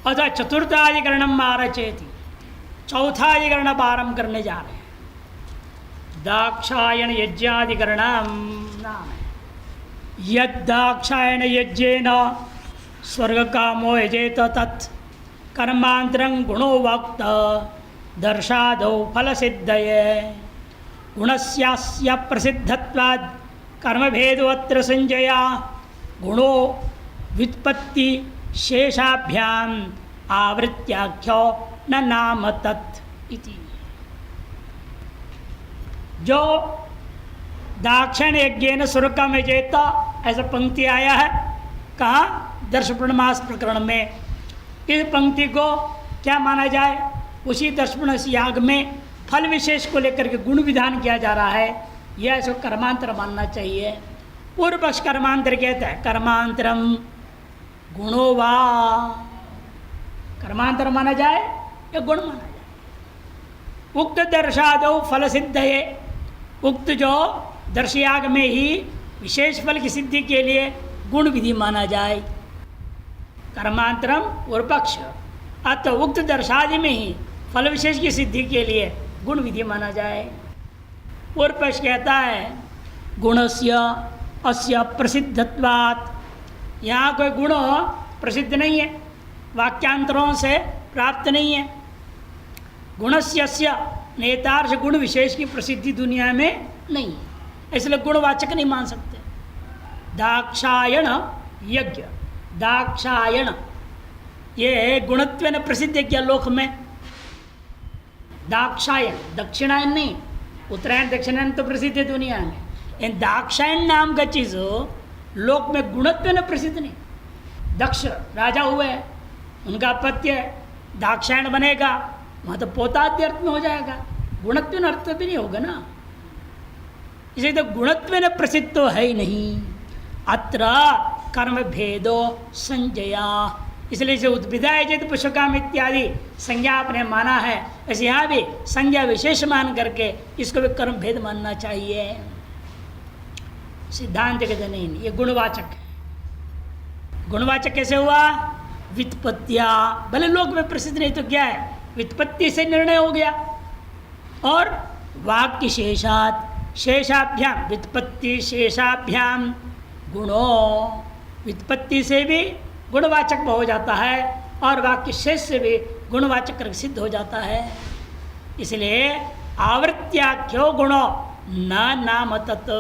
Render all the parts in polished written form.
अथ चतुर्थाधिकरणम आरचेति, चौथा अधिकरण आरंभ करने जा रहे हैं। दाक्षायण यज्ञाधिकरणम नाम है। यद दाक्षायण यज्ञेन स्वर्ग कामो यजेत तत् कर्मांतरं गुणो वक्त दर्शादौ फल सिद्धये गुणस्यास्य प्रसिद्धत्वात् कर्मभेदोऽत्र संजया गुणो व्युत्पत्ति शेषाभ्याम आवृत्त्याख्यो न नाम तत् इति। जो दाक्षिण यज्ञेन स्वर्गम यजेत, ऐसा पंक्ति आया है कहाँ? दर्शपूर्णमास प्रकरण में। इस पंक्ति को क्या माना जाए? उसी दर्शपूर्णमास याग में फल विशेष को लेकर के गुण विधान किया जा रहा है, यह इसको कर्मांतर मानना चाहिए। पूर्व पक्ष कर्मांतर कहता है कर्मांतरम गुणो वा, कर्मांतर माना जाए या गुण माना जाए। उक्त दर्शादो फल सिद्धये, उक्त जो दर्शयाग में ही विशेष फल की सिद्धि के लिए गुण विधि माना जाए। कर्मांतरम पूर्व पक्ष, अतः उक्त दर्शादि में ही फल विशेष की सिद्धि के लिए गुण विधि माना जाए। पूर्व पक्ष कहता है गुणस्य अस्य प्रसिद्धत्वात्, यहाँ कोई गुण प्रसिद्ध नहीं है, वाक्यांतरों से प्राप्त नहीं है। गुणस्य अस्य नेतार्थ गुण विशेष की प्रसिद्धि दुनिया में नहीं है, इसलिए गुणवाचक नहीं मान सकते। दाक्षायण यज्ञ, दाक्षायण ये गुणत्वेन प्रसिद्ध किया लोक में। दाक्षायण दक्षिणायन नहीं, उत्तरायण दक्षिणायन तो प्रसिद्ध है दुनिया में, इन दाक्षायण नाम का चीज लोक में गुणत्वेन प्रसिद्ध नहीं। दक्ष राजा हुए, उनका पत्य दाक्षायण बनेगा, वहाँ तो पोताद्य अर्थ में हो जाएगा, गुणत्वेन अर्थ भी नहीं होगा ना। इसे तो गुणत्वेन प्रसिद्ध तो है ही नहीं। अत्र कर्म भेदो संजया, इसलिए इसे उद्भिदाय चेत पुष्पकाम इत्यादि संज्ञा आपने माना है, ऐसे यहाँ भी संज्ञा विशेष मान करके इसको भी कर्म भेद मानना चाहिए। सिद्धांत कहते नहीं, ये गुणवाचक है। गुणवाचक कैसे हुआ? व्युत्पत्तिया, भले लोक में प्रसिद्ध नहीं तो क्या है, व्युत्पत्ति से निर्णय हो गया। और वाक्य शेषात, शेषाभ्याम, व्युत्पत्ति शेषाभ्याम गुणो, व्युत्पत्ति से भी गुणवाचक हो जाता है और वाक्य शेष से भी गुणवाचक सिद्ध हो जाता है। इसलिए आवृत्त्याख्यो गुणो न नाम तत्,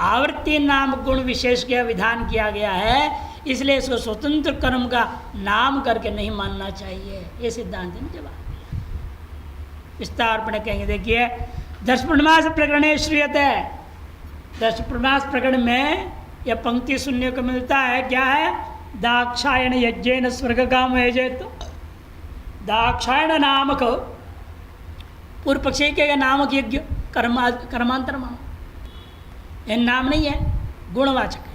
आवृत्ति नाम गुण विशेष का विधान किया गया है, इसलिए इसको स्वतंत्र कर्म का नाम करके नहीं मानना चाहिए। ये सिद्धांत ने जवाब दिया। विस्तार कहेंगे। देखिए दर्शपूर्णमास प्रकरण श्रूयते, दर्शपूर्णमास प्रकरण में यह पंक्ति सुनने को मिलता है। क्या है? दाक्षायण यज्ञेन स्वर्गकाम यजेत। दाक्षायण नामक, पूर्व पक्षी के नामक यज्ञ कर्मांतर मानो, यह नाम नहीं है, गुणवाचक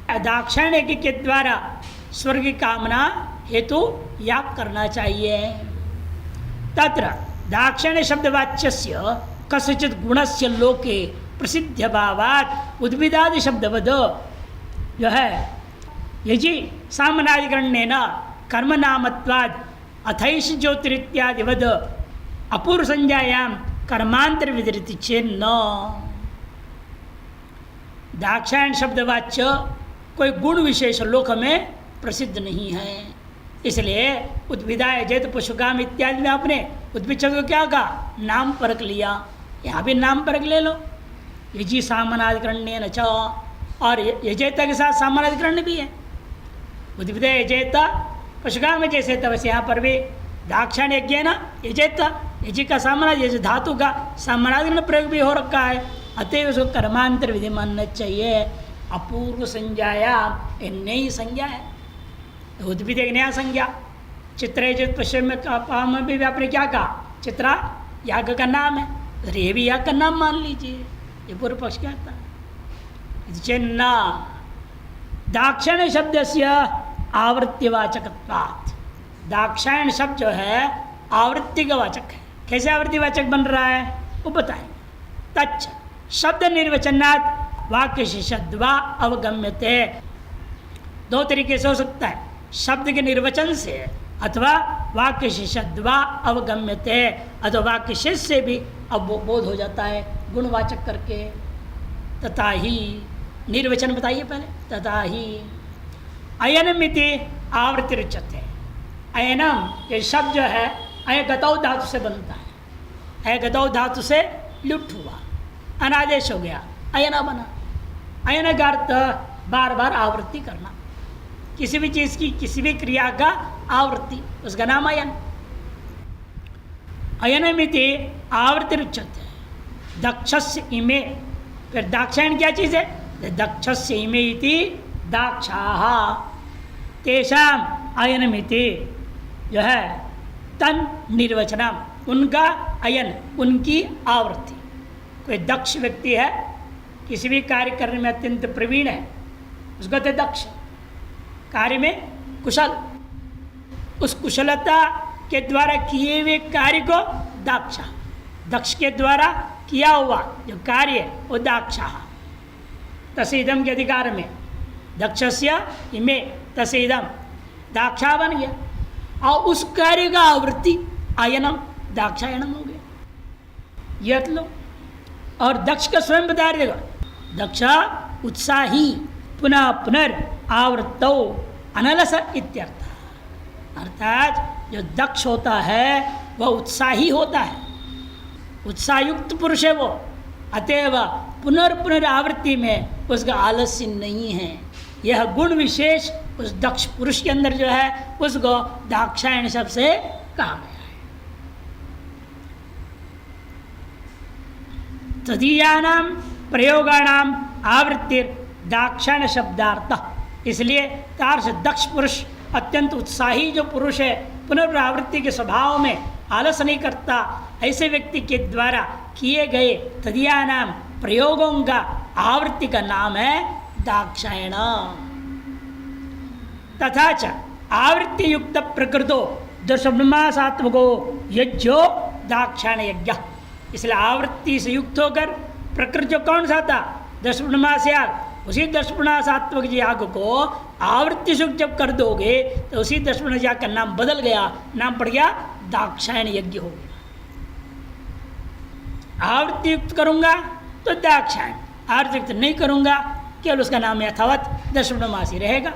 है। दाक्षायण यज्ञ के द्वारा स्वर्ग की कामना हेतु याग करना चाहिए। तत्र दाक्षायण शब्दवाच्यस्य कस्यचित् गुणस्य लोके प्रसिद्ध भावात् उद्भिदादि शब्दवद जो है यजि सामनाधिकरणेन कर्म नामत्वाद अथैष ज्योतिरित्यादिवद अपूर्व संज्ञायां कर्मांतर विदरित चेन्न। दाक्षायण शब्दवाच्य कोई गुण विशेष लोक में प्रसिद्ध नहीं है, इसलिए उद्भिदाय जैत पुष्पकाम इत्यादि में आपने उद्भिद शब्द को क्या कहा? नाम परक लिया। यहाँ भी नाम परक ले लो, यजी सामनाधिकरण च, और यजेता के साथ सामनाधिकरण भी है। उद्भिद यजेता पुष्पकाम जैसे तवैसे यहाँ पर भी दाक्षायण यज्ञ न यजेता, यजी का सामना जैसे धातु का सामनाधिकरण प्रयोग भी हो रखा है, अतएव उसको कर्मांतर विधि मानना चाहिए। अपूर्व संज्ञाया, नई संज्ञा है, उद्भिद एक नया संज्ञा। चित्र पश्चिम में भी आपने क्या कहा? चित्रा याग का नाम है, ये भी याग का नाम मान लीजिए। ये पूर्व पक्ष कहता है। चिन्ना दाक्षायण शब्द से आवृत्तिवाचकत्वात्, दाक्षायण शब्द जो है आवृत्ति का वाचक है। कैसे आवृत्तिवाचक बन रहा है वो बताएंगे। तच्च शब्द निर्वचनात् वाक्य शेषद्वा अवगम्यते, दो तरीके से हो सकता है। शब्द के निर्वचन से अथवा वाक्य शेषद्वा अवगम्यते, अथवा वाक्य शेष से भी अब बोध हो जाता है गुणवाचक करके। तथा ही निर्वचन बताइए पहले। तथा ही अयनम इति आवृत्ति रुच्यते। अयनम ये शब्द जो है अय गतौ धातु से बनता है। अय गतौ धातु से लुप्त हुआ, अनादेश हो गया, अयना बना। अयन का अर्थ बार बार आवृत्ति करना, किसी भी चीज़ की किसी भी क्रिया का आवृत्ति, उसका नाम अयन। अयनमिति आवृत्ति रुच्यते। दक्षस्य इमे, फिर दाक्षायण क्या चीज़ है? दक्षस्य इमे इति दाक्षाः तेषाम अयनमिति जो है तन निर्वचनम, उनका अयन, उनकी आवृत्ति। कोई दक्ष व्यक्ति है, किसी भी कार्य करने में अत्यंत प्रवीण है, उसको कहते दक्ष। कार्य में कुशल, उस कुशलता के द्वारा किए हुए कार्य को दाक्षा, दक्ष के द्वारा किया हुआ जो कार्य है वो दाक्षा। तसेदम के अधिकार में दक्षस्य इमे तसेदम दाक्षा बन गया, और उस कार्य का आवृत्ति आयनम दाक्षायनम हो गया। यह लो, और दक्ष का स्वयं बता देगा, दक्ष उत्साही पुनः पुनर् आवृत्तौ अनलस इत्यर्थ। अर्थात जो दक्ष होता है वह उत्साही होता है, उत्साहयुक्त पुरुष है वो, अतएव पुनर्पुनरावृत्ति में उसका आलस्य नहीं है। यह गुण विशेष उस दक्ष पुरुष के अंदर जो है उसको दाक्षायण शब्द से कहा गया है। तदीयानां प्रयोगाणाम आवृत्तिर दाक्षायण शब्दार्थ। इसलिए तार से दक्ष पुरुष, अत्यंत उत्साही जो पुरुष है, पुनरावृत्ति के स्वभाव में आलस नहीं करता, ऐसे व्यक्ति के द्वारा किए गए तदीयानाम प्रयोगों का आवृत्ति का नाम है दाक्षायण। तथा च आवृत्ति युक्त प्रकृतो दशमासात्मको यज्ञो दाक्षायण यज्ञ। इसलिए आवृत्ति से युक्त होकर प्रकृति जो कौन सा था? दशमास याग, उसी दशमासात्मक याग को आवृत्ति से जब कर दोगे तो उसी दशमास याग का नाम बदल गया, नाम पड़ गया दाक्षायण यज्ञ हो गया। आवृत्ति युक्त करूंगा तो दाक्षायण, आवृत्ति युक्त नहीं करूंगा केवल उसका नाम यथावत दशमासी रहेगा।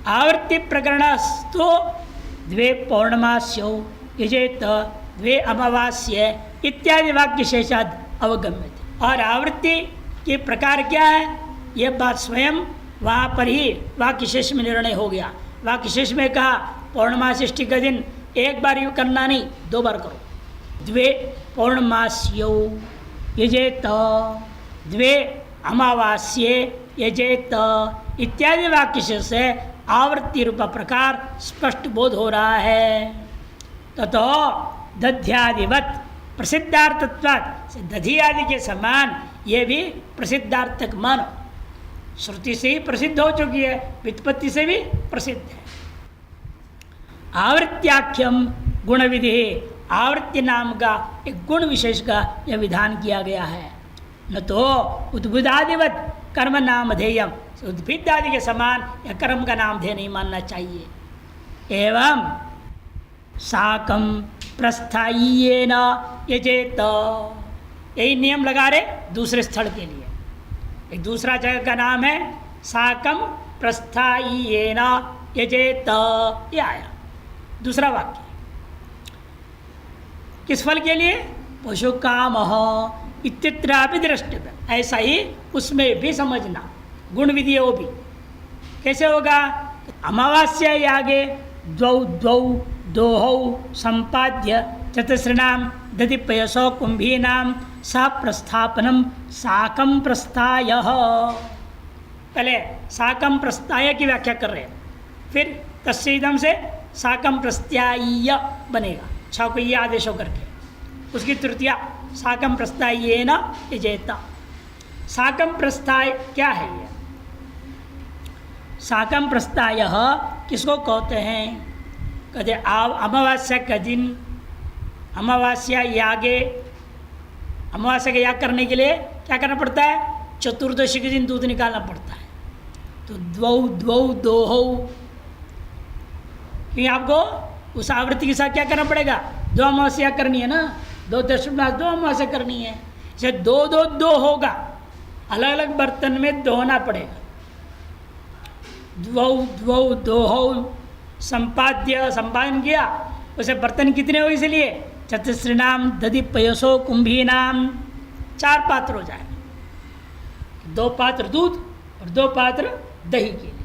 आवृत्ति प्रकरणस्थो द्वे पौर्णमास्यौ यजेत द्वे अमावास्य इत्यादि वाक्य शेषाद अवगम्यते। और आवृत्ति के प्रकार क्या है, यह बात स्वयं वहाँ पर ही वाक्य शेष में निर्णय हो गया। वाक्य शेष में कहा पौर्णमासी का दिन एक बार यू करना नहीं, 2 बार करो। द्वे पौर्णमास्यौ यजेत द्वे अमावास्ये यजेत इत्यादि वाक्य शेष से आवृत्ति रूप प्रकार स्पष्ट बोध हो रहा है। ततो दध्यादिवत प्रसिद्धार्थत्वात्, दधि आदि के समान ये भी प्रसिद्धार्थक मानो, श्रुति से ही प्रसिद्ध हो चुकी है, व्युत्पत्ति से भी प्रसिद्ध है। आवृत्त्याख्यम गुण विधि, आवृत्ति नाम का एक गुण विशेष का यह विधान किया गया है। न तो उद्भिदादिवत कर्म नामधेयम, उद्भिद आदि के समान यह कर्म का नामधेय नहीं मानना चाहिए। एवं साकम प्रस्थायेन यजेत, यही नियम लगा रहे दूसरे स्थल के लिए। एक दूसरा जगह का नाम है साकम प्रस्थायेन यजेत, ये आया दूसरा वाक्य। किस फल के लिए? पशु काम इत्यत्रापि द्रष्टव्य, ऐसा ही उसमें भी समझना। गुण विधि वो भी कैसे होगा? अमावास्या यागे द्वौ द्वौ दोहौ संपाद्य चतुस्रणाम दधिपयसो कुंभीनाम सा प्रस्थापनम साकम प्रस्थाय। पहले साकम प्रस्थाय की व्याख्या कर रहे हैं, फिर तस्सीदम से साकम प्रस्थाय बनेगा, छा को ये आदेश हो करके उसकी तृतीया साकम प्रस्थाय न यजेत। साकम प्रस्थाय क्या है? ये साकम प्रस्थाय किसको कहते हैं? कहते अमावस्या का दिन, अमावस्या यागे, अमावस्या का याग करने के लिए क्या करना पड़ता है? चतुर्दशी के दिन दूध निकालना पड़ता है। तो द्वौ द्वौ दोहौ क्योंकि आपको उस आवृत्ति के साथ क्या करना पड़ेगा, 2 अमावस्या करनी है ना, 2 दशमलव 2 अमावस्या करनी है। इसे 2 होगा, अलग अलग बर्तन में दोहना पड़ेगा। दो संपाद्य संपादन किया, उसे बर्तन कितने हो, इसलिए चतुश्रीनाम दधि पयसो कुंभीनाम 4 पात्र हो जाए, 2 पात्र दूध और 2 पात्र दही के लिए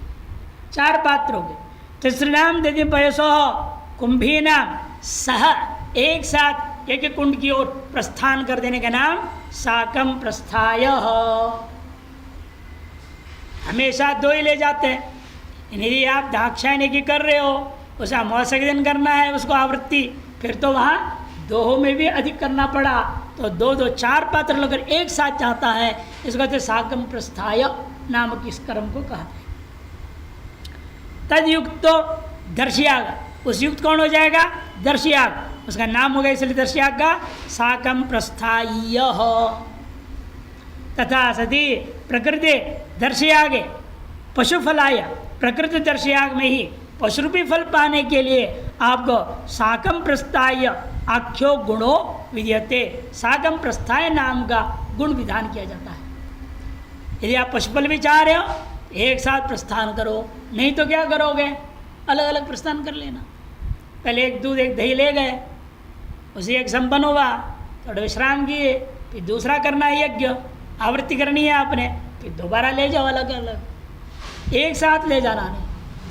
4 पात्र हो गए। चतुश्रीनाम दधि पयसो कुंभीनाम सह, एक साथ एक एक कुंड की ओर प्रस्थान कर देने का नाम साकम प्रस्थाय। हमेशा 2 ही ले जाते हैं। यदि आप दाक्षायणी की कर रहे हो, उसे अमावस्या के दिन करना है उसको आवृत्ति, फिर तो वहाँ 2 में भी अधिक करना पड़ा, तो 2 4 पात्र लेकर एक साथ जाता है, इसको कहते साकम प्रस्थाय नामक इस कर्म को कहते हैं। तद युक्त तो दर्शयाग, उस युक्त कौन हो जाएगा, दर्शयाग, उसका नाम होगा इसलिए दर्शयाग का साकम प्रस्थाय। तथा सती प्रकृति दर्शयागे पशुफलाय, प्रकृति दर्शयाग में ही पशुरूपी फल पाने के लिए आपको साकम प्रस्थाय आख्यो गुणो विद्यते, साकम प्रस्थाय नाम का गुण विधान किया जाता है। यदि आप पशुफल भी चाह रहे हो एक साथ प्रस्थान करो, नहीं तो क्या करोगे, अलग अलग प्रस्थान कर लेना। पहले एक दूध एक दही ले गए, उसे एक संपन्न हुआ, थोड़ा विश्राम किए, फिर दूसरा करना है यज्ञ, आवृत्ति करनी है आपने, फिर दोबारा ले जाओ अलग अलग, एक साथ ले जाना नहीं।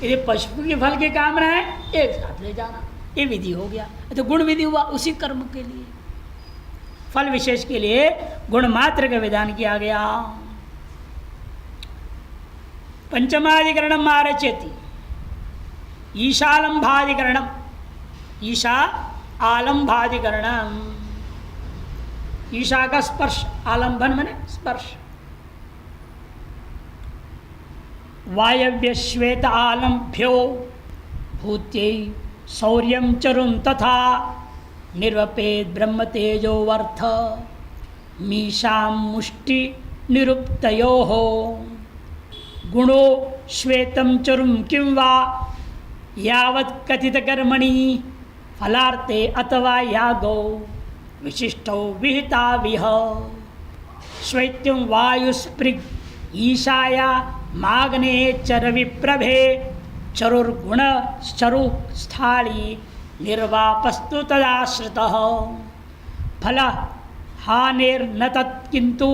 यदि पशु के फल की कामना है एक साथ ले जाना, ये विधि हो गया। तो गुण विधि हुआ उसी कर्म के लिए, फल विशेष के लिए गुण मात्र का विधान किया गया। पंचमाधिकरणम आरचयति, ईशालंभाधिकरणम, ईशा आलंभाधिकरणम, ईशा का स्पर्श, आलंबन माने स्पर्श। वायव्य श्वेत आलम्भ्यो भूत्यै शौर्यं चरुं तथा निर्वपेद ब्रह्म तेजोवर्थ मीशां मुष्टि निरुक्तयोः गुणो श्वेतं चरुं किं वा यावत् कथित कर्मणि फलार्थे अथवा यागो विशिष्टौ विहिता विह श्वैत्यं वायुस्पृग ईशाया माग्ने चरविप्रभे चरुर्गुण चरु स्थाली निर्वापस्तु तदाश्रितः फल हानिर्न तत्किन्तु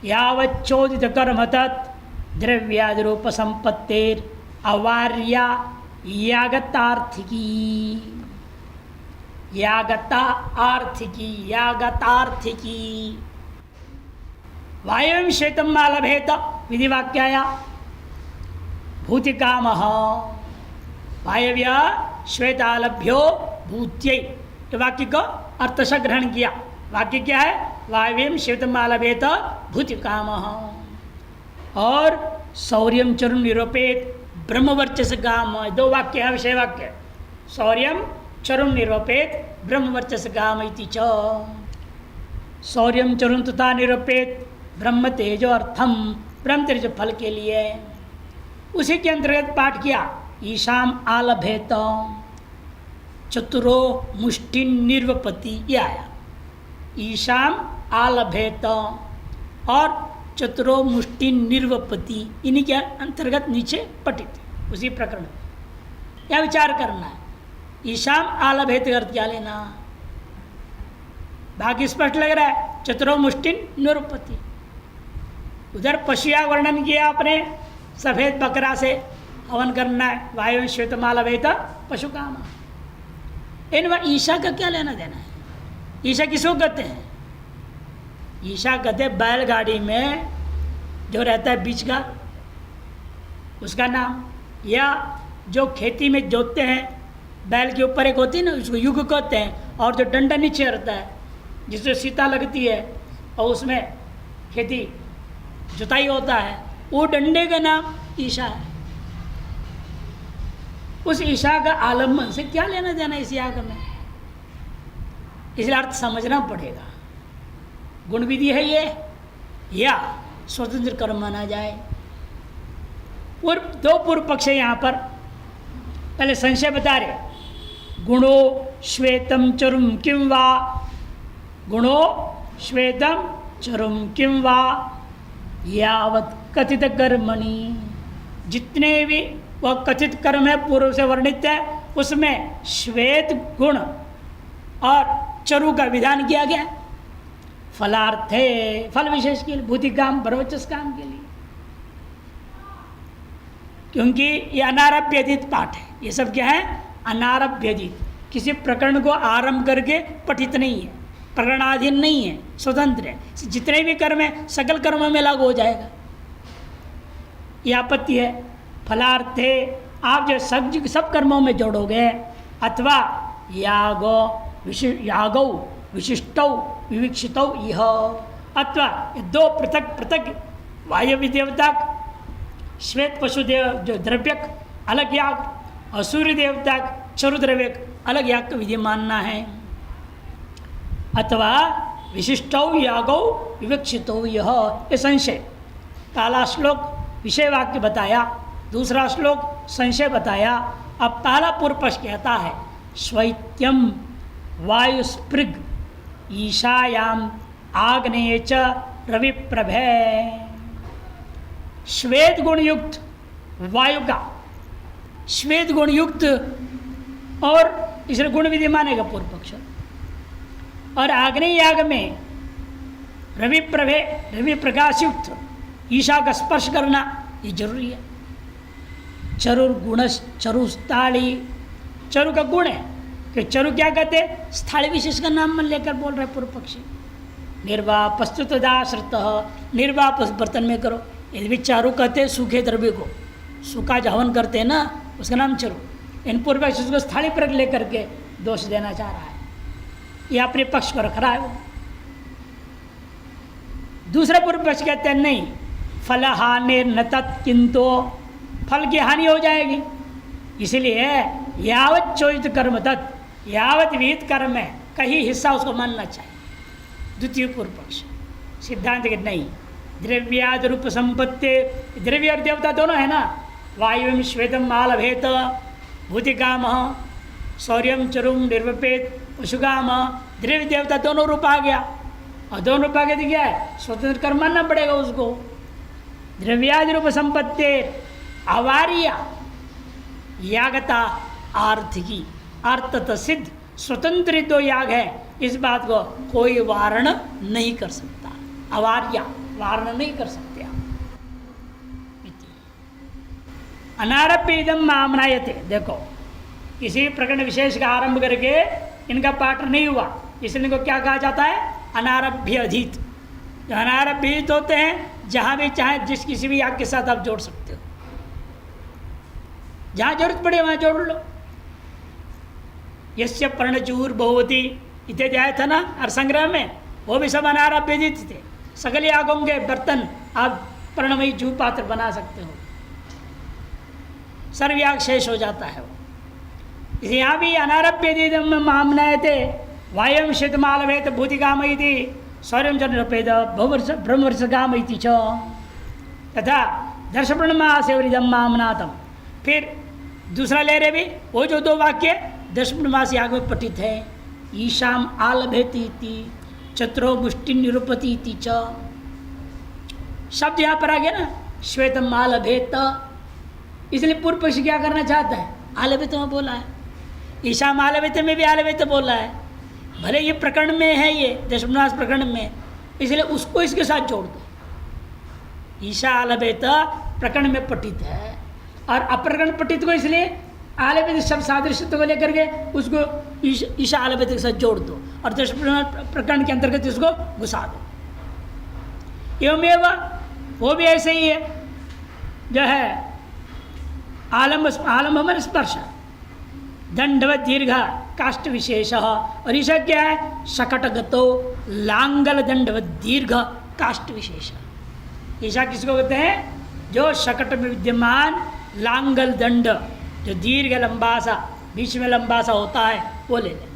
यावच्चोदित कर्म तत् द्रव्यादिरूप संपत्तेर अवार्या यागतार्थिकी, यागता आर्थिकी, यागतार्थिकी। वायव्यं श्वेतं आलभेत विधिवाक्याया भूतिकामः, वायव्य श्वेतालभ्यो भूत्यै, तो वाक्य को अर्थ से ग्रहण किया। वाक्य क्या है, वायव्यं श्वेतं आलभेत भूतिकामः, और शौर्यं चरुं निरूपेत ब्रह्मवर्चस काम, 2 वाक्य है विषय वाक्य। शौर्यं चरुं निरूपेत ब्रह्मवर्चस काम इति च, शौर्यं चरुं तथा निरूपेत ब्रह्म तेजो अर्थम, ब्रह्म तेज फल के लिए। उसी के अंतर्गत पाठ किया ईशाम आलभेत चतुरो मुष्टि निर्वपति, ये आया ईशाम आलभेत और चतुरो मुष्टि निर्वपति, इन्हीं के अंतर्गत नीचे पठित उसी प्रकरण में। यह विचार करना है, ईशाम आलभेत का अर्थ क्या लेना, बाकी स्पष्ट लग रहा है, चतुरो मुष्टि निर्वपति। उधर पशुया वर्णन किया आपने, सफ़ेद बकरा से हवन करना है, वायु श्वेतमाला वेता पशु काम। इनमें ईशा का क्या लेना देना है, ईशा किसको कहते हैं, ईशा कहते हैं बैलगाड़ी में जो रहता है बीच का उसका नाम, या जो खेती में जोतते हैं बैल के ऊपर एक होती है ना, उसको युग कहते हैं, और जो डंडा नीचे रहता है जिससे सीता लगती है और उसमें खेती जुताई होता है, वो डंडे का नाम ईशा है। उस ईशा का आलम्बन से क्या लेना देना इस याग में, इसलिए अर्थ समझना पड़ेगा। गुण विधि है ये या स्वतंत्र कर्म माना जाए। 2 पूर्व पक्ष है यहाँ पर। पहले संशय बता रहे, गुणो श्वेतम चरुम किम वा, गुणो श्वेतम चरुम किम वा यावत कथित कर्मणि, जितने भी वह कथित कर्म है पूर्व से वर्णित है उसमें श्वेत गुण और चरु का विधान किया गया। फलार्थे, फल विशेष के लिए, भूति काम परवचस काम के लिए, क्योंकि ये अनारभ्यदित पाठ है। ये सब क्या है? अनारभ्यदित, किसी प्रकरण को आरंभ करके पठित नहीं है, प्रकरणाधीन नहीं है, स्वतंत्र है। जितने भी कर्म है सकल कर्मों में लागू हो जाएगा। ये आपत्ति है। फलार्थे, आप जो सब कर्मों में जोड़ोगे, अथवा यागो यागौ विशिष्टौ विविक्षितौ यह, अथवा दो पृथक पृथक वायव्य देवता श्वेत पशु देव जो द्रव्यक अलग याग और सूर्य देवता चरु द्रव्यक अलग याग का विधि मानना है, अथवा विशिष्टौ यागौ विवक्षितौ यह, ये संशय। पहला श्लोक विषय वाक्य बताया, दूसरा श्लोक संशय बताया। अब पहला पूर्व पक्ष कहता है श्वैत्यम वायुस्पृग ईशायाम आग्नेय च रविप्रभे, श्वेत गुण युक्त वायु का, श्वेत गुण युक्त, और इसलिए गुण विधि मानेगा पूर्व पक्ष। और आग्नेय याग में रवि प्रभे, रवि प्रकाश युक्त ईशा का स्पर्श करना ये जरूरी है। चरुर गुण चरुस्थाली, चरु का गुण है कि चरु क्या कहते? स्थाली विशेष का नाम मन लेकर बोल रहे पूर्व पक्षी। निर्वापस्तुतदाश्रित, निर्वाप बर्तन में करो। यदि भी चारु कहते हैं सूखे द्रव्य को, सूखा जो हवन करते हैं ना उसका नाम चरु। इन पूर्व पक्ष उसको स्थाली पर लेकर के दोष देना चाह रहा है, ये अपने पक्ष को रख रहा है वो। दूसरा पूर्व पक्ष कहते हैं नहीं, फल हानि न तत्, किंतु फल की हानि हो जाएगी, इसलिए यावत चोदित कर्म तत्, यावत विहित कर्म है कहीं हिस्सा उसको मानना चाहिए। द्वितीय पूर्व पक्ष सिद्धांत के नहीं, द्रव्याद रूप संपत्ति, द्रव्य और देवता दोनों है ना, वायुम श्वेतम मालभेत भूतिकाम शौर्यम चरुम निर्वपेत पशुकाम, द्रव्य देवता दोनों रूप आ गया, और दोनों रूप आ गया तो क्या है? स्वतंत्र कर्म मानना पड़ेगा उसको। द्रव्यादि रूप संपत्ति अवार्य यागता आर्थिकी, अर्थत सिद्ध स्वतंत्र दो याग है, इस बात को कोई वारण नहीं कर सकता। अवार्य वारण नहीं कर सकते आप। अनारभ्य इदम मामनायते, देखो किसी प्रकरण विशेष का आरंभ करके इनका पाठ नहीं हुआ, इसलिए इनको क्या कहा जाता है? अनारभ्य अधीत। जो अनारभ्यित होते हैं जहाँ भी चाहे जिस किसी भी याग के साथ आप जोड़ सकते हो, जहाँ जरूरत पड़े वहाँ जोड़ लो। यस्य पर्णचूर भवति इत्यादि आया था ना हर संग्रह में, वो भी सब अनारभ्यित थे। सकल यागों के बर्तन आप पर्णमयी जू पात्र बना सकते हो, सर्वयाग शेष हो जाता है वो। यहाँ भी अनारभ्यदित मामनाए थे, वायम शीतमालभेत भूतिकाम इति शौर्यम जनपेद ब्रह्मवर्षगाम इति च, तथा दर्शपूर्णमासेवरिदम मामनातम। फिर दूसरा ले रहे भी वो जो दो वाक्य दर्शपूर्णमास याग में पठित है, ईशाम आलभेति इति चतुरो मुष्टि निरूपति इति च, शब्द यहाँ पर आ गया ना, श्वेतम आलभेत, इसलिए पूर्व पक्ष क्या करना चाहता है? आलभेत में बोला है, ईशा आलभेत में भी आलभेत बोला है, भले ये प्रकरण में है, ये दशमनाश प्रकरण में, इसलिए उसको इसके साथ जोड़ दो। ईशा आलभेत प्रकरण में पठित है, और अप्रकरण पठित को इसलिए आलभेत शब्द सादृश्य को लेकर के उसको ईशा आलभेत के साथ जोड़ दो, और दशमनाश प्रकरण के अंतर्गत इसको घुसा दो। एवमेव वो भी ऐसे ही है, जो है आलम्ब स्पर्श दंडवत दीर्घ काष्ठ विशेष, और ईशा क्या है? शकटगतो लांगल दंडवत दीर्घ काष्ठ विशेष। ईशा किसको कहते हैं? जो शकट में विद्यमान लांगल दंड, जो दीर्घ लंबा सा बीच में लंबा सा होता है, वो ले लेना।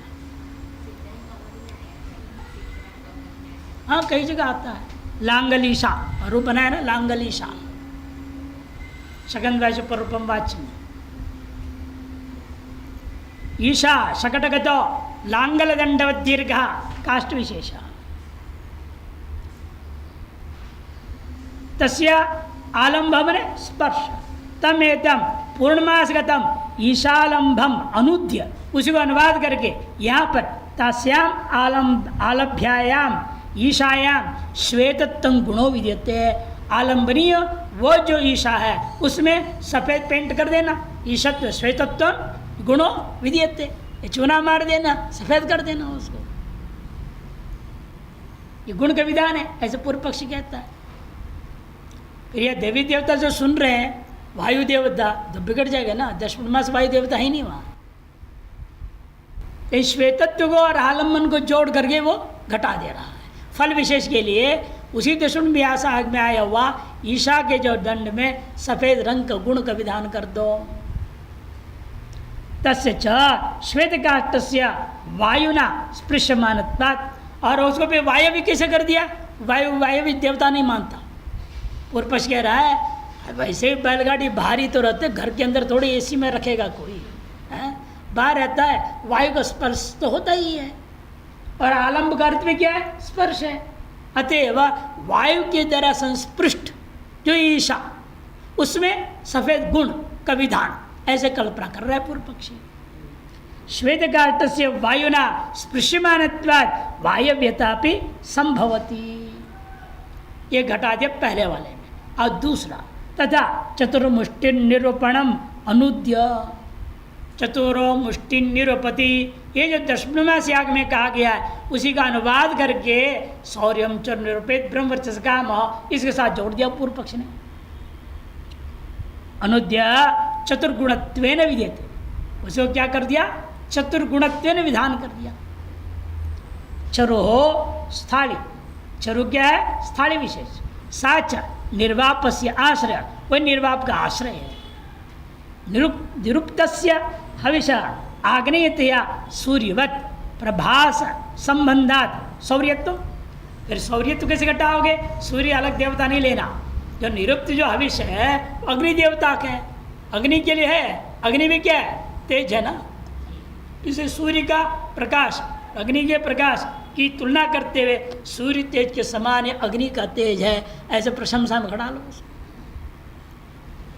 हाँ कई जगह आता है लांगल ईशा, रूप बनाया ना लांगल ईशा, शकन वैश्य पर रूपम वाच्य में। ईशा शकटगतो लांगलदंडवत् दीर्घ काष्ठ विशेष तस्य आलंभम ने स्पर्श तम एतम पूर्णमासगतम ईशालंभम अनुद्य उसी को अनुवाद करके यहाँ पर तास्याम आलभ्यायाम ईशायाम श्वेतत्वं गुणो विद्यते। आलंबनीय वो जो ईशा है उसमें सफ़ेद पेंट कर देना, ईशत्व श्वेतत्व गुणों विद्यते, ये चूना मार देना, सफ़ेद कर देना उसको, ये गुण का विधान है, ऐसे पूर्व पक्षी कहता है। फिर यह देवी देवता जो सुन रहे हैं वायु देवता तो बिगड़ जाएगा ना, 10 वायु देवता ही नहीं वहाँ। इस श्वेतत्व को और आलम्बन को जोड़ करके वो घटा दे रहा है। फल विशेष के लिए उसी दशुण व्यास आग में आया हुआ ईशा के जो दंड में सफ़ेद रंग का गुण का विधान कर दो। तस्य च श्वेत काष्ठस्य वायुना स्पृश्यमानत्वात्, और उसको भी वायु भी कैसे कर दिया, वायु भी देवता नहीं मानता। पूर्व पक्ष कह रहा है वैसे ही बैलगाड़ी भारी तो रहते, घर के अंदर थोड़ी एसी में रखेगा कोई है, बाहर रहता है, वायु का स्पर्श तो होता ही है, और आलंब का अर्थ में क्या है, स्पर्श है। अतएव वायु के द्वारा संस्पृष्ट जो ईशा उसमें सफ़ेद गुण का विधान, ऐसे कल्पना कर रहा है पूर्व पक्षी। श्वेत काष्ठस्य वायुना स्पृश्यमानत्वात् वायव्यतापि संभवती, ये घटा दिया पहले वाले में। और दूसरा तथा चतुर्मुष्टि निरूपणम अनुद्य, चतुरो मुष्टि निरूपति, ये जो 10 याग में कहा गया है उसी का अनुवाद करके शौर्यम च निरूपित ब्रह्मवर्चस काम, इसके साथ जोड़ दिया पूर्व पक्ष ने। अनुद्य चतुर्गुणत्वेन विद्यते, उसको क्या कर दिया, चतुर्गुणत्वेन विधान कर दिया। चरु हो स्थाली, चरु क्या है, स्थाली विशेष। साच निर्वापस्य आश्रय, वह निर्वाप का आश्रय है। निरुक्तस्य हविष आग्नेयतया सूर्यवत प्रभास संबंधात शौर्यत्व, फिर शौर्यत्व कैसे घटाओगे, सूर्य अलग देवता नहीं लेना। जो निरुक्त जो हविष है अग्नि देवता का है, अग्नि के लिए है, अग्नि में क्या है, तेज है ना, इसे सूर्य का प्रकाश अग्नि के प्रकाश की तुलना करते हुए सूर्य तेज के समान अग्नि का तेज है, ऐसे प्रशंसा में खड़ा लो उसको,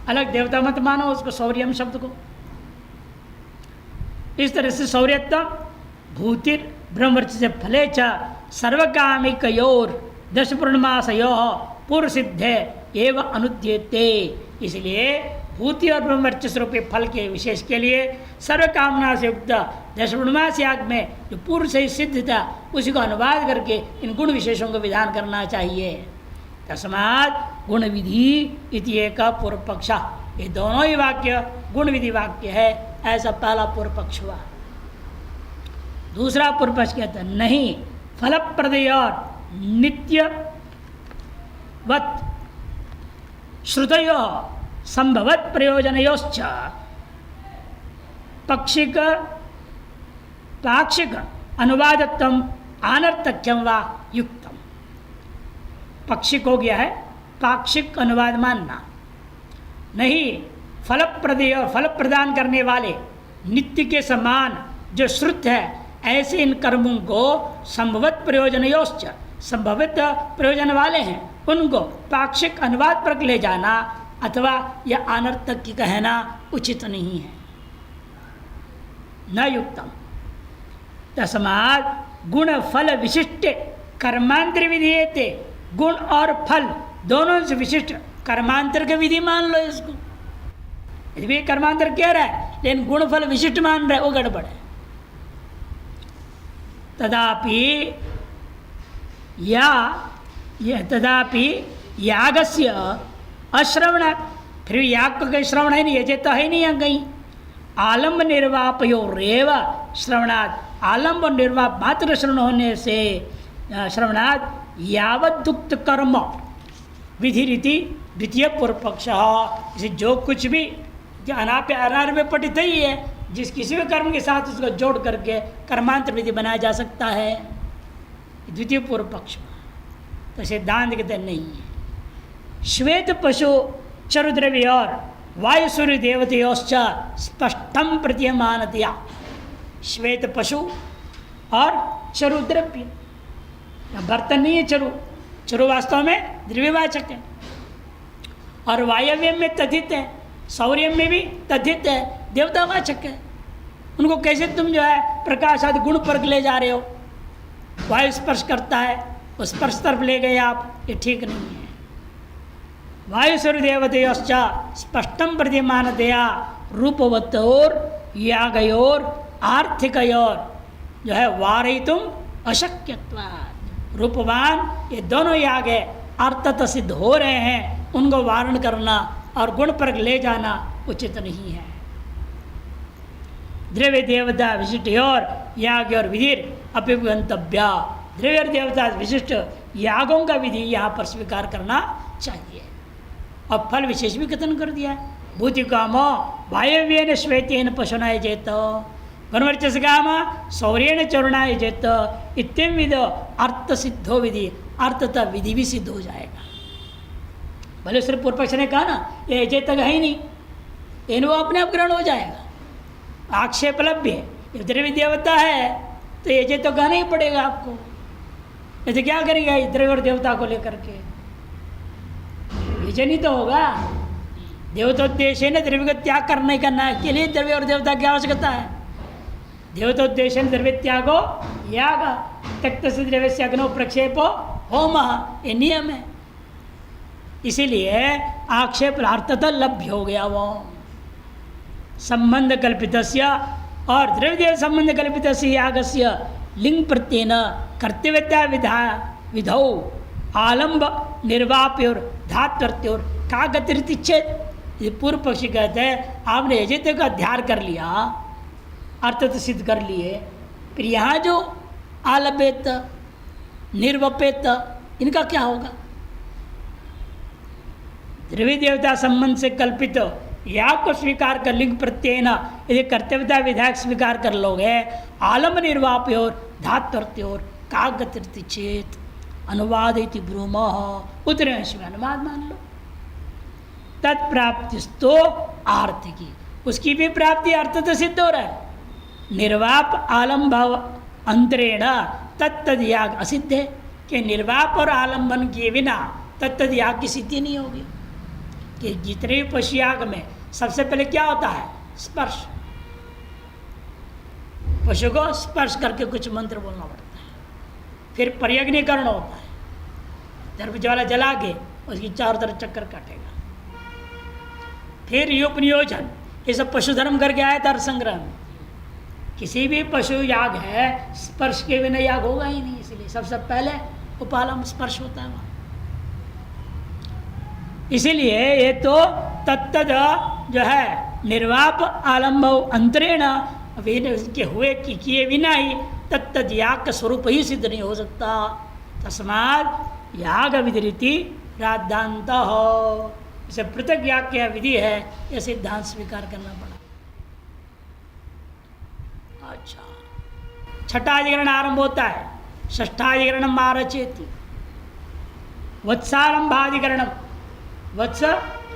अलग देवता मत मानो उसको, शौर्यम शब्द को। इस तरह से शौर्यत्व भूतिर ब्रह्मवर्चस्य फले च सर्वकामिकयोर 10 पूर्णमासयोः पूर्व सिद्धे एवं अनुद्यते, इसलिए भूति और ब्रह्मवर्चस्व रूपी फल के विशेष के लिए सर्वकामना से युक्त 10 पूर्णमास याग में जो पूर्व से ही सिद्ध था उसी को अनुवाद करके इन गुण विशेषों को विधान करना चाहिए। तस्मात् गुण विधि इति एक पूर्व पक्ष, ये दोनों ही वाक्य गुण विधि वाक्य है, ऐसा पहला पूर्व पक्ष हुआ। दूसरा पूर्व पक्ष कहता है नहीं, फलप्रदय और नित्यवत श्रुतयो संभवत प्रयोजनयोश्च पाक्षिक अनुवादत्वम अनर्थक्यम व युक्तम। पाक्षिक हो गया है, पाक्षिक अनुवाद मानना नहीं, फलप्रदय और फल प्रदान करने वाले नित्य के समान जो श्रुत है ऐसे इन कर्मों को संभवत प्रयोजनयोश्च, संभवित प्रयोजन वाले हैं उनको पाक्षिक अनुवाद पर ले जाना अथवा यह अनर्थक की कहना उचित नहीं है, न युक्तम। तस्मात् गुण फल विशिष्ट कर्मांतर विधीयते, गुण और फल दोनों से विशिष्ट कर्मांतर का विधि मान लो इसको। यदि भी कर्मांतर कह रहा है लेकिन गुण फल विशिष्ट मान रहा है, वो गड़बड़ है। तदापि यागस्य अश्रवण, फिर याग का कहीं श्रवण है नहीं, यजे तो है नहीं यहाँ कहीं। आलम्ब निर्वापयोरेव श्रवणात्, आलम्ब निर्वाप मात्र श्रवण होने से श्रवणात् यावदुक्त कर्म विधि रीति द्वितीय पूर्व पक्ष, इसे जो कुछ भी जो अनार में पठित ही है, जिस किसी भी कर्म के साथ उसको जोड़ करके कर्मांतर विधि बनाया जा सकता है, द्वितीय पूर्व पक्ष। तो सिद्धांत कहते नहीं है। श्वेत पशु चरुद्रव्य और वायु सूर्य देवतयोश्च स्पष्टम प्रतीयमानतया, श्वेत पशु और चरु द्रव्य। बर्तन नहीं है चरु, चरु वास्तव में द्रव्यवाचक है। और वायव्य में तथित है, सौर्य में भी तथित है, देवतावाचक है। उनको कैसे तुम जो है प्रकाश आदि गुण पर ले जा रहे हो? वायु स्पर्श करता है, उस स्पर्श तरफ ले गए आप, ये ठीक नहीं है। वायु स्वरूपदेवतयोश्च स्पष्टम प्रतिमानतया रूपवत्तोर यागयोर आर्थिकयोर जो है वारयितुम अशक्यत्वात्। रूपवान ये दोनों याग है अर्थतः सिद्ध हो रहे हैं, उनको वारण करना और गुण पर ले जाना उचित नहीं है। द्रव्य देवता विशिष्ट और याग और विधि अभिगंतव्या। द्रव्य और देवता विशिष्ट यागों का विधि यहाँ पर स्वीकार करना चाहिए। और फल विशेष भी कथन कर दिया है। भूतिकामो वायव्येन श्वेतेन पशुनाय जेत गणवर्चसकाम सौर्येण चरुणाय जेत इत्यम विध अर्थ सिद्धो विधि। अर्थतः विधि भी सिद्ध हो जाएगा। भले सिर्फ पूर्व पक्ष ने कहा ना ये जे तक है ही नहीं, इन वो अपने आप ग्रहण हो जाएगा। आक्षेप लभ्य है, ये द्रव्य देवता है तो ये जे तो कहना ही पड़ेगा आपको, नहीं तो क्या करेगा ये द्रव्य और देवता को लेकर के? ये नहीं तो होगा। देवतोद्देश्य ने द्रव्य का त्याग करने करना के लिए द्रव्य और देवता की आवश्यकता है। देवतोद्देश्य द्रव्य त्यागो याग त्यक्त से द्रव्य से अग्नो प्रक्षेपो होम, ये नियम है। इसीलिए आक्षेप अर्थतः लभ्य हो गया। वो संबंध कल्पित और द्रव्य संबंध कल्पित यागस्य लिंग प्रत्येन कर्तव्यता विधौ आलंब निर्वाप्योर धात्वर्त्योर का गतिरिच्छेद। पूर्व पक्षी कहते हैं आपने यजित का अध्यार कर लिया, अर्थ तो सिद्ध कर लिए, फिर यहाँ जो आलपेत निर्वपेत इनका क्या होगा? द्रव्य देवता संबंध से कल्पित याग को स्वीकार कर लिंग प्रत्ययन यदि कर्तव्यता विधायक स्वीकार कर लोगे, आलम्ब निर्वाप्योर धात्वर्त्योर का गतिरिच्छेद अनुवाद इति ब्रूम उत्तरे अंश में अनुवाद मान लो। तत्प्राप्तिस्तो आर्थिकी, उसकी भी प्राप्ति अर्थ तो सिद्ध हो रहा है। निर्वाप आलम्भाव अंतरेण तत्तद याग असिद्ध है कि निर्वाप और आलम्बन किए बिना तत्तद याग की सिद्धि नहीं होगी। कि जितने भी पशु याग में सबसे पहले क्या होता है? स्पर्श। पशु को स्पर्श करके कुछ मंत्र बोलना पड़ता है, फिर पर्यग्निकरण होता है, दर्भ ज्वाला जला के उसकी चारों तरफ चक्कर काटेगा, फिर उपनियोजन, ये सब पशु धर्म करके आया था संग्रह में। किसी भी पशु याग है स्पर्श के बिना याग होगा ही नहीं, इसलिए सबसे पहले उपालम स्पर्श होता है वहाँ। इसीलिए ये तो तत्तद जो है निर्वाप आलम्ब अंतरेण के हुए किए बिना ही तत्तद याग का स्वरूप ही सिद्ध नहीं हो सकता। तस्मात् याग विधि प्रादांत हो, इसे पृथक याग की विधि है, यह सिद्धांत स्वीकार करना पड़ा। अच्छा, छठा अधिकरण आरंभ होता है। षष्ठाधिकरण मारचेति वत्सालंबाधिकरणम, वत्स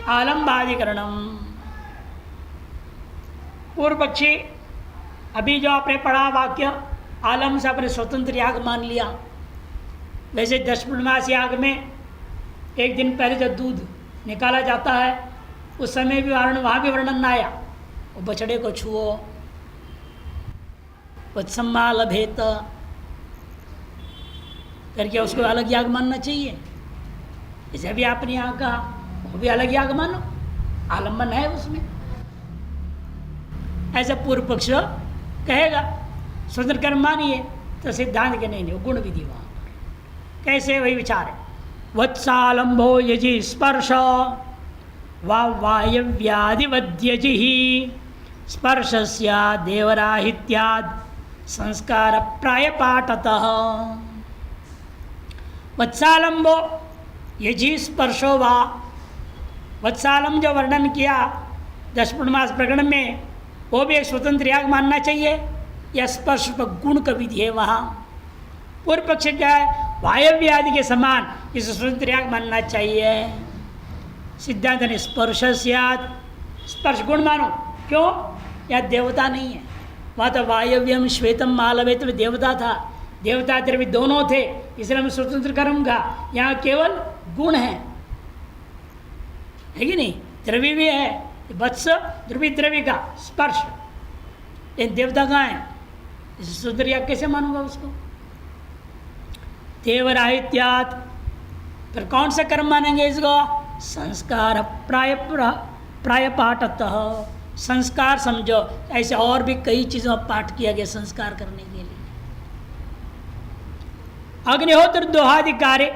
आलंबाधिकरणम। पूर्व पक्षी अभी जो आपने पढ़ा वाक्य, आलम से आपने स्वतंत्र याग मान लिया। वैसे 10 पूर्णमास याग में एक दिन पहले जब दूध निकाला जाता है उस समय भी वहाँ भी वर्णन आया, वो बछड़े को छुओ, वत्सम्मा लभेत करके उसको अलग याग मानना चाहिए। इसे भी आपने यहाँ कहा, वो भी अलग याग मानो, आलम्बन है उसमें। ऐसा पूर्व पक्ष कहेगा स्वतंत्र कर्म मानिए, तो सिद्धांत के नहीं वो गुण विधि वहाँ पर कैसे वही विचार है। वत्सालंबो यजि स्पर्श वायव्यादिवद्यजि स्पर्शस्या देवराहित्याद संस्कार प्रायपाठतः। वत्सालंबो यजि स्पर्शो वा, वत्सालम जो वर्णन किया 10 पूर्णमास प्रकरण में, वो भी एक स्वतंत्र याग मानना चाहिए या स्पर्श पर गुण का विधि है वहाँ। पूर्व पक्ष क्या है? वायव्य आदि के समान इस स्वतंत्र याग मानना चाहिए। सिद्धांत ने स्पर्श स्यात्, स्पर्श गुण मानो, क्यों? या देवता नहीं है, वहाँ तो वायव्यम श्वेतम मालवेत में देवता था, देवता द्रव्य दोनों थे, इसलिए हम स्वतंत्र कर्म का। यहाँ केवल गुण है कि नहीं? द्रव्य भी है, वत्स द्रव्य द्रव्य का स्पर्श, एक देवता कहाँ है? इसे सुंदर या कैसे मानूंगा उसको? देवराहित्यात्, फिर कौन सा कर्म मानेंगे इसको? संस्कार प्राय पाठतः, संस्कार समझो। ऐसे और भी कई चीज़ों का पाठ किया गया संस्कार करने के लिए। अग्निहोत्र दोहाधिकारे,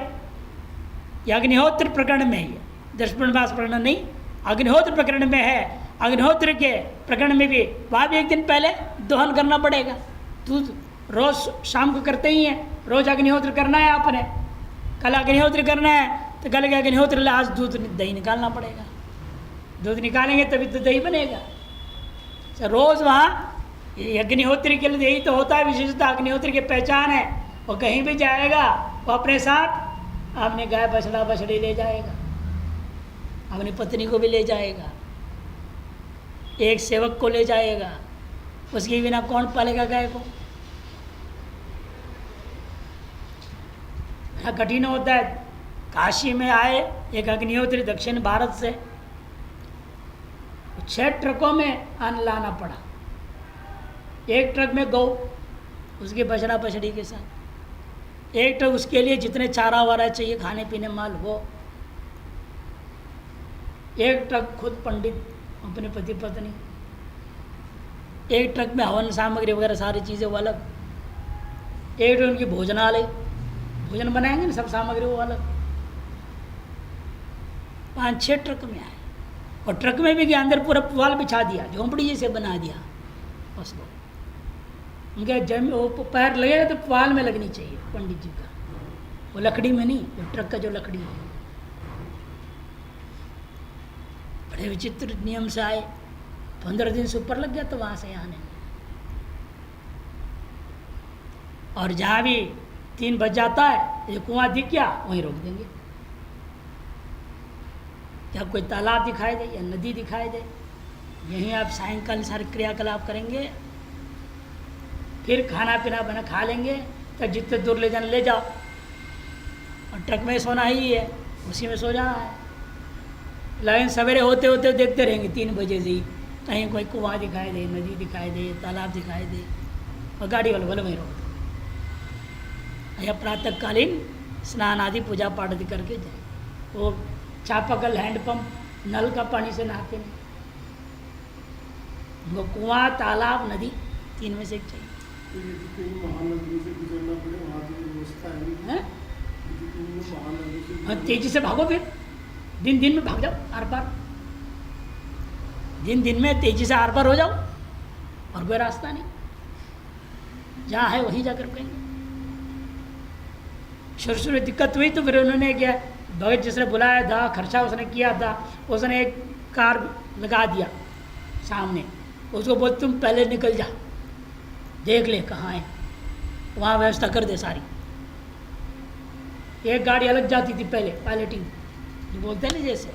यह अग्निहोत्र प्रकरण में है, दर्शनवास प्रकरण नहीं, अग्निहोत्र प्रकरण में है। अग्निहोत्र के प्रकरण में भी वहाँ भी एक दिन पहले दोहन करना पड़ेगा। दूध रोज शाम को करते ही हैं, रोज अग्निहोत्र करना है आपने। कल अग्निहोत्र करना है तो कल के अग्निहोत्र आज दूध दही निकालना पड़ेगा। दूध निकालेंगे तभी तो दही बनेगा। तो रोज वहाँ अग्निहोत्री के लिए यही तो होता है विशेषता, अग्निहोत्री की पहचान है। वो कहीं भी जाएगा वो अपने साथ अपने गाय बछड़ा बछड़ी ले जाएगा, अपनी पत्नी को भी ले जाएगा, एक सेवक को ले जाएगा। उसके बिना कौन पालेगा गाय को? कठिन होता है। काशी में आए एक अग्निहोत्री दक्षिण भारत से, 6 ट्रकों में अन्न लाना पड़ा। एक ट्रक में गौ, उसके बछड़ा बछड़ी के साथ, एक ट्रक उसके लिए जितने चारा वारा चाहिए खाने पीने माल वो, एक ट्रक खुद पंडित अपने पति पत्नी, एक ट्रक में हवन सामग्री वगैरह सारी चीज़ें वो अलग, एक ट्रक उनकी भोजनालय, भोजन बनाएंगे ना सब सामग्री वो अलग। 5-6 ट्रक में आए और ट्रक में भी के अंदर पूरा पुआल बिछा दिया, झोंपड़ी जैसे बना दिया उसको। उनके वो पैर लगेगा तो पुआल में लगनी चाहिए पंडित जी का, वो लकड़ी में नहीं, वो ट्रक का जो लकड़ी है। बड़े विचित्र नियम से आए, 15 दिन से ऊपर लग गया तो वहाँ से आने में। और जहाँ भी 3 बज जाता है, ये कुआं दिख गया वहीं रोक देंगे। या कोई तालाब दिखाई दे या नदी दिखाई दे, यहीं आप सायंकाल सारे क्रियाकलाप करेंगे, फिर खाना पीना बना खा लेंगे, तो जितने दूर ले जाना ले जाओ। और ट्रक में सोना ही है, उसी में सो जाना है। लेकिन सवेरे होते होते देखते रहेंगे 3 बजे से ही कहीं कोई कुआं दिखाई दे, नदी दिखाई दे, तालाब दिखाई दे, और गाड़ी वाले बोले वहीं रोक दो। या प्रातःकालीन स्नान आदि पूजा पाठ आदि करके जाए। वो चापाकल हैंडपम्प नल का पानी से नहाते नहीं, वो कुआं तालाब नदी 3 में से एक चाहिए। तेजी से भागो, फिर दिन दिन में भाग जाओ आर पार, दिन दिन में तेजी से आर पार हो जाओ, और कोई रास्ता नहीं, जहाँ है वहीं जाकर रुकेंगे। शुरू में दिक्कत हुई तो फिर उन्होंने क्या, भगत जिसने बुलाया था, खर्चा उसने किया था, उसने एक कार लगा दिया सामने, उसको बोल तुम पहले निकल जा, देख ले कहाँ है, वहाँ व्यवस्था कर दे सारी। एक गाड़ी अलग जाती थी पहले, पायलटिंग जो बोलते हैं ना, जैसे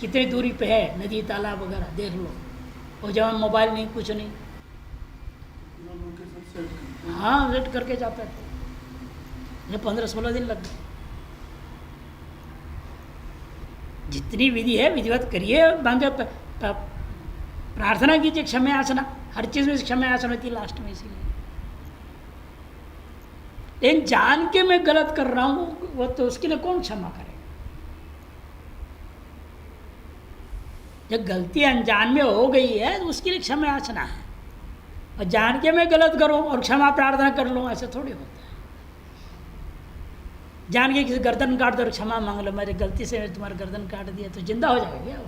कितनी दूरी पे है नदी तालाब वगैरह देख लो। और जब मोबाइल नहीं कुछ नहीं, हाँ सेट करके जाता था। 15-16 दिन लग गए। जितनी विधि है विधिवत करिए, बांधे प्रार्थना कीजिए, क्षमा याचना, हर चीज़ में क्षमा याचना होती है लास्ट में। इसीलिए लेकिन जान के मैं गलत कर रहा हूँ, वो तो उसके लिए कौन क्षमा करे? जब गलती अनजान में हो गई है तो उसके लिए क्षमा याचना है। और जान के मैं गलत करूँ और क्षमा प्रार्थना कर लूँ, ऐसे थोड़ी होता है। जान के किसी गर्दन काट दो और क्षमा मांग लो, मेरी गलती से तुम्हारा गर्दन काट दिया, तो जिंदा हो जाएगा क्या वो?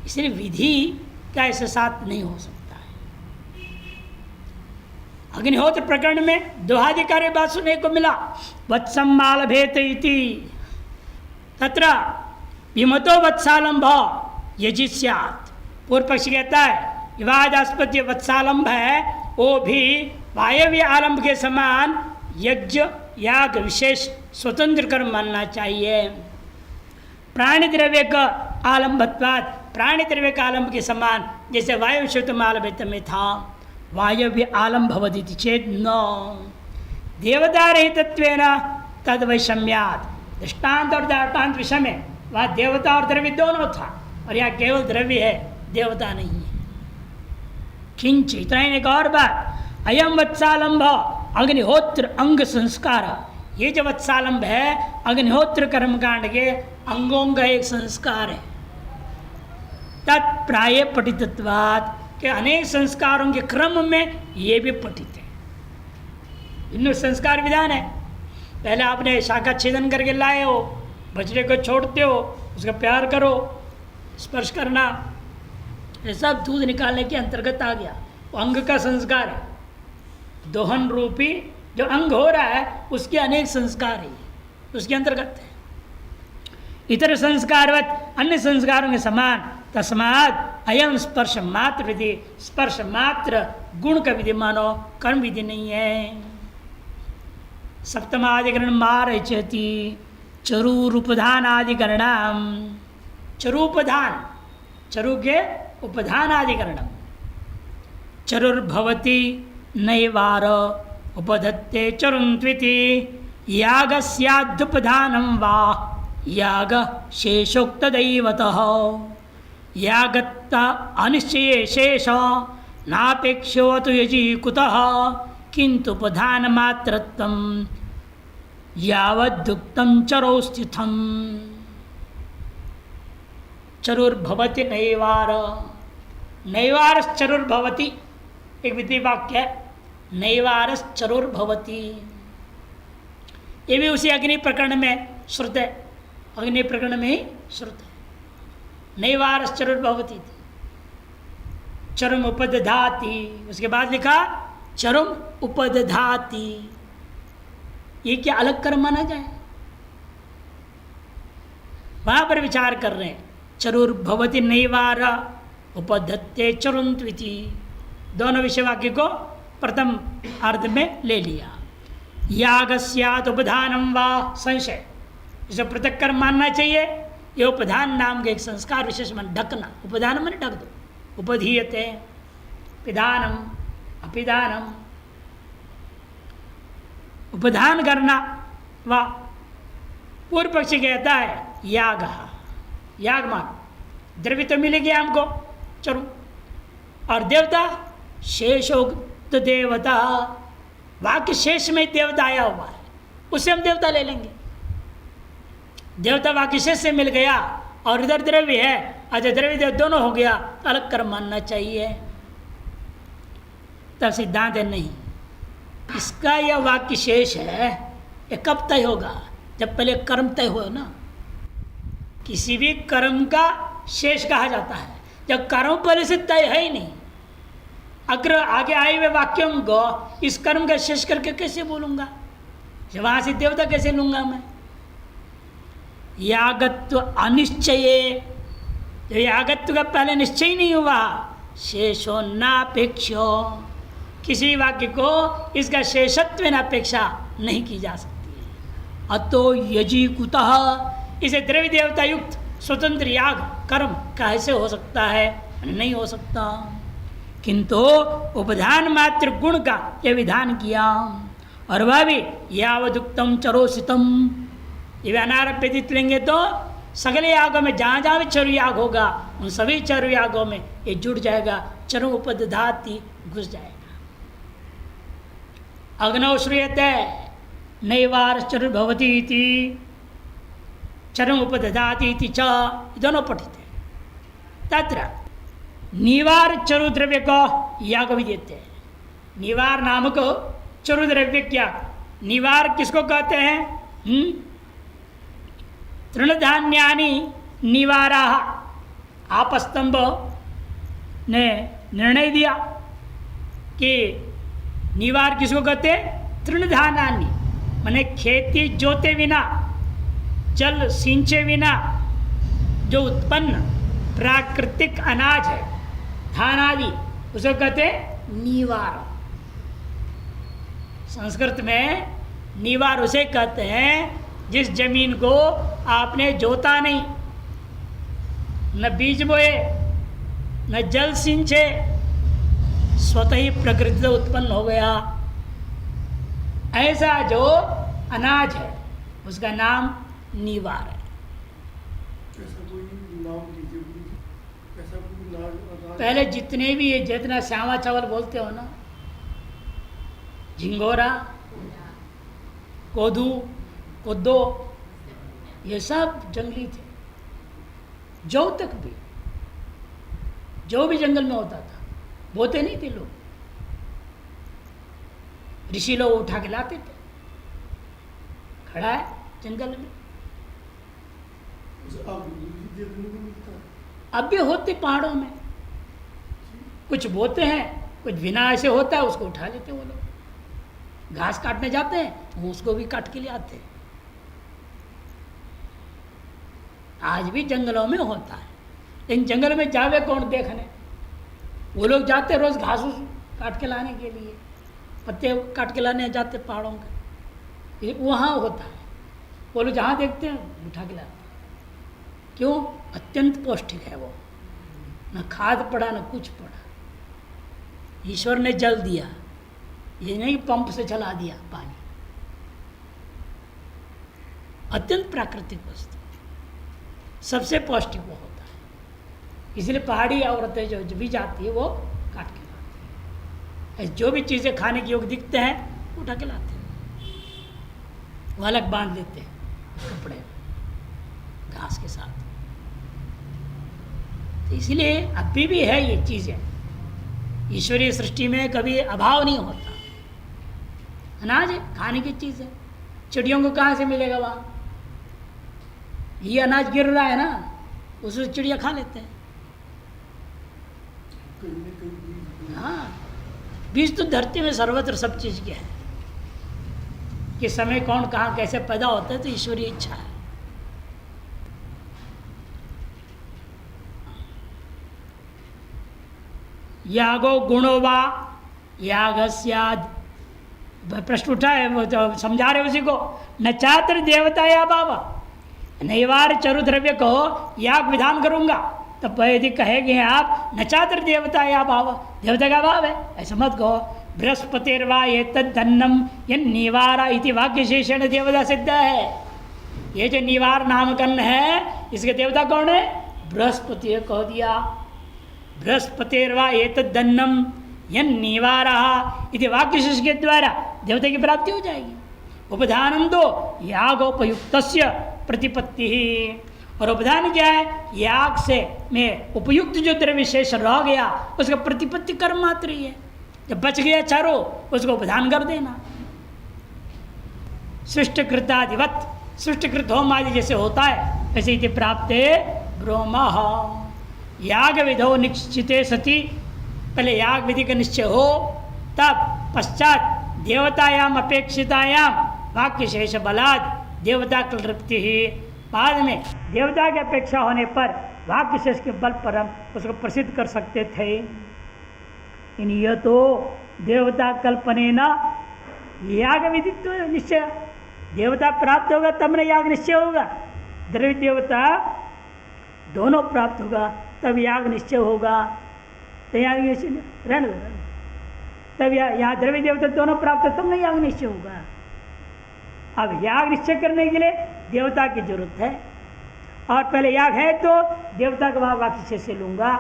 इसलिए विधि का ऐसे साथ नहीं हो सकता है। अग्निहोत्र प्रकरण में दोहाधिकारी बात सुनने को मिला, वत्सम माल भेत इति तत्र विमतो वत्सालंभ यजिष्यात्। पूर्व पक्षी कहता है विवादास्पद जो वत्सालंभ है वो भी वायव्य आलंब के समान यज्ञ याग विशेष स्वतंत्र कर्म मानना चाहिए। प्राणी द्रव्य का आलंबत्वात् प्राणी द्रव्य का आलम्ब के समान, जैसे वायु शुद्धम आलम्बित में था, वायव्य आलम्ब भवति चेत न देवता रहितत्वेन तद वैषम्यात्। दृष्टांत और दृष्टांत विषय में वहाँ देवता और द्रव्य दोनों था, और यहाँ केवल द्रव्य है, देवता नहीं है। किंच, इतना ही एक और बात, अयम वत्सालंब अग्निहोत्र अंग संस्कार, ये जो वत्सालंब है अग्निहोत्र कर्मकांड के अंगों का एक संस्कार है। तत्प्राय पठितत्वात्, के अनेक संस्कारों के क्रम में ये भी पठित है। भिन्न संस्कार विधान है। पहले आपने शाखा छेदन करके लाए हो, बछड़े को छोड़ते हो, उसका प्यार करो, स्पर्श करना, ये सब दूध निकालने के अंतर्गत आ गया। वो अंग का संस्कार है। दोहन रूपी जो अंग हो रहा है उसके अनेक संस्कार है, उसके अंतर्गत है। इतर संस्कारवत अन्य संस्कारों के समान, तस्मात् अयम स्पर्श मात्र विधि, स्पर्श मात्र गुण का विधि मानो, कर्म विधि नहीं है। सप्तमाधिकरण मारचति चरूरूपधानाधिकरण, चरूपधान, चरु के उपधानाधिकरणम, चरुर्भवति नैवार उपधत्ते चरुन्त्विति, यागस्यादुपधानं वा याग शेषोक्त दैवतः, यागत्त अनिश्चये शेष नापेक्षोऽतु यजी कुतः, किन्तु उपधान मात्रत्वं यावद्युक्तं चरौ स्थितम्। चरुर्भवति नैवार, नैवारश्चरुर्भवति एक विधि वाक्य है, नैवारश्चरुर्भवति। ये भी उसी अग्नि प्रकरण में श्रुत है, अग्नि प्रकरण में ही श्रुत है। नैवारश्चरुर्भवति, चरुम उपदधाति, उसके बाद लिखा चरुम उपदधाति। ये क्या अलग कर्म माना जाए? वहां पर विचार कर रहे हैं। चरुर्भवति नैवार उपधत्ते चरुन्त्विति, दोनों विषय वाक्य को प्रथम अर्ध में ले लिया। यागस्यात् उपधानम वा संशय, इसे पृथक कर्म मानना चाहिए। ये उपधान नाम के एक संस्कार विशेष मन, ढकना, उपधान मन ढक दो, उपधीयते, पिधानम अपिधानम, उपधान करना। वा पूर्व पक्षी कहता है याग, याग मान, द्रव्य तो मिलेगी हमको चरु, और देवता शेषोक्त देवता, वाक्य शेष में देवता आया हुआ है, उससे हम देवता ले लेंगे। देवता वाक्य शेष से मिल गया और इधर द्रव्य है, अच्छा द्रव्य देव दोनों हो गया, तो अलग कर्म मानना चाहिए। तब सिद्धांत है नहीं, इसका यह वाक्य शेष है, ये कब तय होगा? जब पहले कर्म तय हो ना। किसी भी कर्म का शेष कहा जाता है जब कर्म पहले से तय है ही नहीं। अगर आगे आए हुए वाक्यों को इस कर्म का शेष करके कैसे बोलूंगा? जब वहां से देवता कैसे लूंगा मैं? यागत्व अनिश्चय, जो यागत्व का पहले निश्चय नहीं हुआ, शेषो नापेक्षो, किसी वाक्य को इसका शेषत्व अपेक्षा नहीं की जा सकती है। अतो यजी कुतः, इसे द्रव्य देवता युक्त स्वतंत्र याग कर्म कैसे हो सकता है? नहीं हो सकता। किंतु उपधान मात्र गुण का यह विधान किया, और वह भी यावदुक्तम चरोसितम, ये अनारभ्यदित लेंगे तो सगले यागों में जहाँ जहाँ भी चरु याग होगा उन सभी चरु यागों में ये जुड़ जाएगा, चरु उपदधाति घुस जाएगा। अग्नौ श्रूयते नैवार चरुर्भवति इति, चरम उपदधाति इति च, दोनों पठित है। तत्र निवार चरु द्रव्य को याग भी देते हैं। निवार नामक चरु द्रव्य क्या, निवार किसको कहते हैं? तृणधान्यानि निवारा, आपस्तंभ ने निर्णय दिया कि निवार किसको कहते हैं? तृणधान्यानि, माने खेती जोते बिना, जल सिंचे बिना जो उत्पन्न प्राकृतिक अनाज है, धान आदि, उसको कहते हैं निवार। संस्कृत में निवार उसे कहते हैं जिस जमीन को आपने जोता नहीं, न बीज बोए न जल सिंचे, स्वतः ही प्रकृति से उत्पन्न हो गया। ऐसा जो अनाज है उसका नाम नीवार है। पहले जितने भी ये जितना श्यामा चावल बोलते हो ना, झिंगोरा, कोदू, कोदो, ये सब जंगली थे। जौ तक भी, जौ भी जंगल में होता था, बोते नहीं थे लोग, ऋषि लोग उठा के लाते थे, खड़ा है जंगल में। अब भी होते पहाड़ों में, कुछ बोते हैं, कुछ बिना ऐसे होता है, उसको उठा लेते वो लोग। घास काटने जाते हैं वो उसको भी काट के ले आते हैं। आज भी जंगलों में होता है, लेकिन जंगल में जावे कौन देखने? वो लोग जाते रोज घास काट के लाने के लिए, पत्ते काट के लाने जाते पहाड़ों के, वहाँ होता है। वो लोग जहाँ देखते हैं उठा के लाते हैं। क्यों? अत्यंत पौष्टिक है वो, न खाद पड़ा न कुछ पड़ा। ईश्वर ने जल दिया, ये नहीं पंप से चला दिया पानी। अत्यंत प्राकृतिक वस्तु, सबसे पौष्टिक वो होता है। इसलिए पहाड़ी औरतें जो भी जाती है वो काट के लाती है। जो भी चीज़ें खाने के योग्य दिखते हैं उठा के लाते हैं, वो अलग बांध देते हैं कपड़े घास के साथ। तो इसलिए अभी भी है ये चीज़ें, ईश्वरीय सृष्टि में कभी अभाव नहीं होता। अनाज है, खाने की चीज़ है। चिड़ियों को कहाँ से मिलेगा? वहाँ ये अनाज गिर रहा है ना, उसको चिड़िया खा लेते हैं। हाँ, बीज तो धरती में सर्वत्र सब चीज़ के है। कि समय कौन कहाँ कैसे पैदा होता है तो ईश्वरीय इच्छा है। यागो गुणो वा यागस्याद, प्रश्न उठा है, वो तो समझा रहे उसी को। न चात्र देवता या बाबा, नैवार चरु द्रव्य कहो याग विधान करूंगा, तब यदि कहेंगे आप न चात्र देवता या बाबा, देवता का भाव है, ऐसा मत कहो। बृहस्पतिर्वा ये तन्नम ये निवारा इति वाक्य शेषण देवता सिद्ध है। ये जो निवार नामकरण है इसके देवता कौन है? बृहस्पति कह दिया। बृहस्पतिर्वा ये तन्नम यन निवारा इति वाक्य शेष के द्वारा देवता की प्राप्ति हो जाएगी। उपधानम दो यागोपयुक्तस्य प्रतिपत्ति ही, और उपधान क्या है? याग से में उपयुक्त जो द्रव्य शेष रह गया उसका प्रतिपत्ति कर्म मात्र ही है। जब बच गया चारों उसको उपधान कर देना। सृष्टकृतादिवत, सृष्टकृत होम आदि जैसे होता है वैसे इति प्राप्ते ब्रह्म। याग विधो निश्चिते सती, पहले याग विधि का निश्चय हो, तब पश्चात देवतायाम अपेक्षितायाम वाक्य शेष बलाद देवता कलृप्ति ही, बाद में देवता की अपेक्षा होने पर वाक्य शेष के बल पर हम उसको प्रसिद्ध कर सकते थे। इन यह तो देवता कल्पने न याग विधि तो निश्चय, देवता प्राप्त होगा तब न याग निश्चय होगा। द्रव्य देवता दोनों प्राप्त होगा तब याग निश्चय होगा। तो याग निश्चय रहने दो, तब यहाँ द्रव्य देवता दोनों प्राप्त हो तब न याग निश्चय होगा। अब याग निश्चय करने के लिए देवता की जरूरत है, और पहले याग है तो देवता का भाव वाक्य शेष से लूँगा।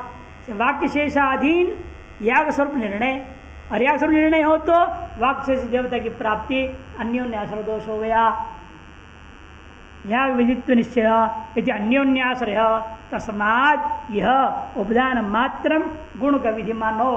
वाक्य शेषाधीन याग स्वरूप निर्णय, और याग स्वरूप निर्णय हो तो वाक्य शेष देवता की प्राप्ति, अन्योन्याश्रय दोष हो गया। याग विधित्व निश्चय यदि अन्योन्याश्रय तस्मात् यह उपदान मात्रम गुण का विधि मानो।